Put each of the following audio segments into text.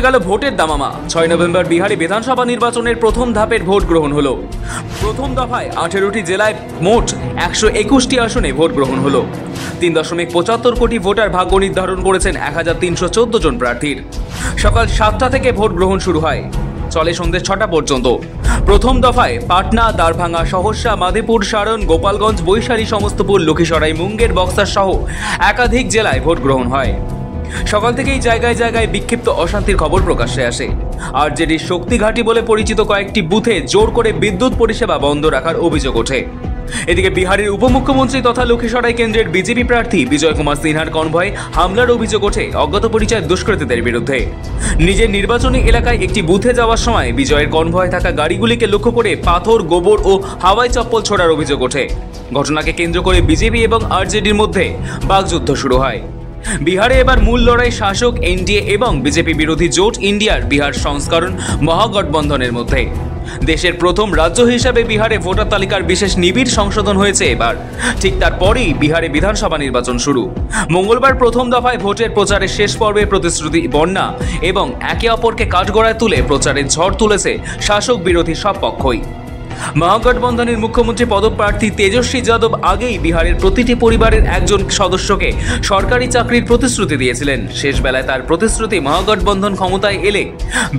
ঘটে গেল ভোটের দামামা। 6 নভেম্বর বিহারে বিধানসভা নির্বাচনের প্রথম ধাপের ভোট গ্রহণ হলো। প্রথম দফায় 18টি জেলায় মোট 121টি আসনে ভোট গ্রহণ হলো। 3.75 কোটি ভোটার ভাগ্য নির্ধারণ করেছেন 1314 জন প্রার্থীর। সকাল 7টা থেকে ভোট গ্রহণ শুরু হয়, চলে সন্ধ্যে 6টা পর্যন্ত। প্রথম দফায় পাটনা, দারভাঙ্গা, সহরসা, মাধেপুর, সারন, গোপালগঞ্জ, বৈশালী, সমস্তপুর, লক্ষ্মীসরাই, মুঙ্গের, বক্সার সহ একাধিক জেলায় ভোট গ্রহণ হয়। সকাল থেকেই জায়গায় জায়গায় বিক্ষিপ্ত অশান্তির খবর প্রকাশ্যে আসে। আরজেডির শক্তিঘাটি বলে পরিচিত কয়েকটি বুথে জোর করে বিদ্যুৎ পরিষেবা বন্ধ রাখার অভিযোগ ওঠে। এদিকে বিহারের উপমুখ্যমন্ত্রী তথা লক্ষ্মীসরাই কেন্দ্রের বিজেপি প্রার্থী বিজয় কুমার সিনহার কনভয়ে হামলার অভিযোগ ওঠে অজ্ঞাত পরিচয় দুষ্কৃতীদের বিরুদ্ধে। নিজের নির্বাচনী এলাকায় একটি বুথে যাওয়ার সময় বিজয়ের কনভয়ে থাকা গাড়িগুলিকে লক্ষ্য করে পাথর, গোবর ও হাওয়াই চপ্পল ছোড়ার অভিযোগ ওঠে। ঘটনাকে কেন্দ্র করে বিজেপি এবং আরজেডির মধ্যে বাকযুদ্ধ শুরু হয়। বিহারে এবার মূল লড়াই শাসক এনডিএ এবং বিজেপি বিরোধী জোট ইন্ডিয়ার বিহার সংস্করণ মহাগঠবন্ধনের মধ্যে। দেশের প্রথম রাজ্য হিসাবে বিহারে ভোটার তালিকার বিশেষ নিবিড় সংশোধন হয়েছে এবার। ঠিক তারপরই বিহারে বিধানসভা নির্বাচন শুরু। মঙ্গলবার প্রথম দফায় ভোটের প্রচারের শেষ পর্বে প্রতিশ্রুতি বন্যা এবং একে অপরকে কাঠগড়ায় তুলে প্রচারের ঝড় তুলেছে শাসক বিরোধী সব পক্ষই। মহাগঠবন্ধনের মুখ্যমন্ত্রী পদপ্রার্থী তেজস্বী যাদব আগেই বিহারের প্রতিটি পরিবারের একজন সদস্যকে সরকারি চাকরির প্রতিশ্রুতি দিয়েছিলেন। শেষ বেলায় তার প্রতিশ্রুতি মহাগঠবন্ধন ক্ষমতায় এলে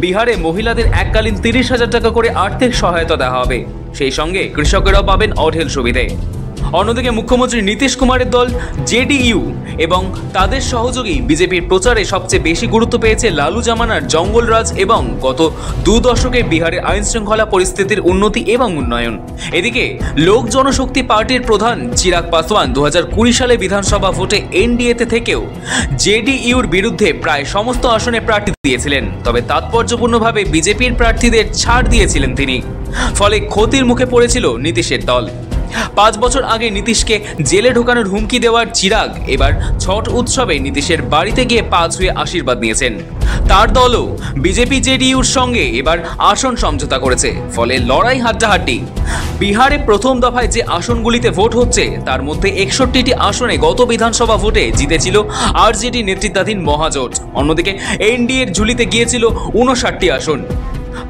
বিহারে মহিলাদের এককালীন 30,000 টাকা করে আর্থিক সহায়তা দেওয়া হবে, সেই সঙ্গে কৃষকেরাও পাবেন অঢেল সুবিধে। অন্যদিকে মুখ্যমন্ত্রী নীতিশ কুমারের দল জেডিইউ এবং তাদের সহযোগী বিজেপির প্রচারে সবচেয়ে বেশি গুরুত্ব পেয়েছে লালু জামানার জঙ্গলরাজ এবং গত 2 দশকে বিহারের আইন শৃঙ্খলা পরিস্থিতির উন্নতি এবং উন্নয়ন। এদিকে লোক জনশক্তি পার্টির প্রধান চিরাগ পাসওয়ান 2020 সালে বিধানসভা ভোটে এনডিএতে থেকেও জেডিইউর বিরুদ্ধে প্রায় সমস্ত আসনে প্রার্থী দিয়েছিলেন, তবে তাৎপর্যপূর্ণভাবে বিজেপির প্রার্থীদের ছাড় দিয়েছিলেন তিনি। ফলে ক্ষতির মুখে পড়েছিল নীতিশের দল। 5 বছর আগে নীতিশকে জেলে ঢোকানোর হুমকি দেওয়ার চিরাগ এবার ছট উৎসবে নীতিশের বাড়িতে গিয়ে পা ছুঁয়ে আশীর্বাদ নিয়েছেন। তার দলও বিজেপি জেডিইউর সঙ্গে এবার আসন সমঝোতা করেছে, ফলে লড়াই হাড্ডাহাড্ডি। বিহারে প্রথম দফায় যে আসনগুলিতে ভোট হচ্ছে তার মধ্যে 61টি আসনে গত বিধানসভা ভোটে জিতেছিল আরজেডি নেতৃত্বাধীন মহাজোট। অন্যদিকে এনডিএর ঝুলিতে গিয়েছিল 59টি আসন।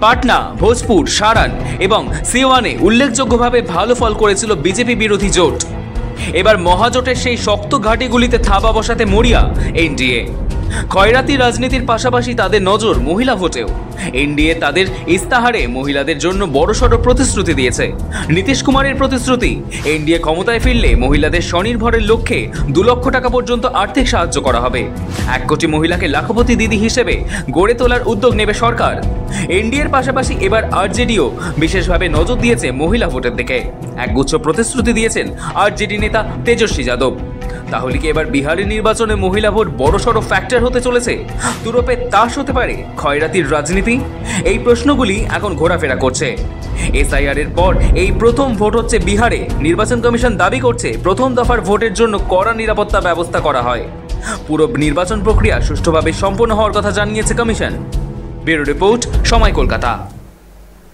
পাটনা, ভোজপুর, সারান এবং সিওয়ানে উল্লেখযোগ্যভাবে ভালো ফল করেছিল বিজেপি বিরোধী জোট। এবার মহাজোটের সেই শক্ত ঘাঁটিগুলিতে থাবা বসাতে মরিয়া এনডিএ। খয়রাতি রাজনীতির পাশাপাশি তাদের নজর মহিলা ভোটেও। এনডিএ তাদের ইস্তাহারে মহিলাদের জন্য বড়সড় প্রতিশ্রুতি দিয়েছে। নীতিশ কুমারের প্রতিশ্রুতি, এনডিএ ক্ষমতায় ফিরলে মহিলাদের স্বনির্ভরের লক্ষ্যে 2 লক্ষ টাকা পর্যন্ত আর্থিক সাহায্য করা হবে। 1 কোটি মহিলাকে লাখপতি দিদি হিসেবে গড়ে তোলার উদ্যোগ নেবে সরকার। এনডিএর পাশাপাশি এবার আরজেডিও বিশেষভাবে নজর দিয়েছে মহিলা ভোটের দিকে। একগুচ্ছ প্রতিশ্রুতি দিয়েছেন আরজেডি নেতা তেজস্বী যাদব। তাহলে কি এবার বিহারের নির্বাচনে মহিলা ভোট বড়সড় ফ্যাক্টর হতে চলেছে? তুরপে তাস হতে পারে খয়রাতির রাজনীতি? এই প্রশ্নগুলি এখন ঘোরাফেরা করছে। এসআইআর এর পর এই প্রথম ভোট হচ্ছে বিহারে। নির্বাচন কমিশন দাবি করছে প্রথম দফার ভোটের জন্য কড়া নিরাপত্তা ব্যবস্থা করা হয়। পুরো নির্বাচন প্রক্রিয়া সুষ্ঠুভাবে সম্পন্ন হওয়ার কথা জানিয়েছে কমিশন। ব্যুরো রিপোর্ট, সময়, কলকাতা।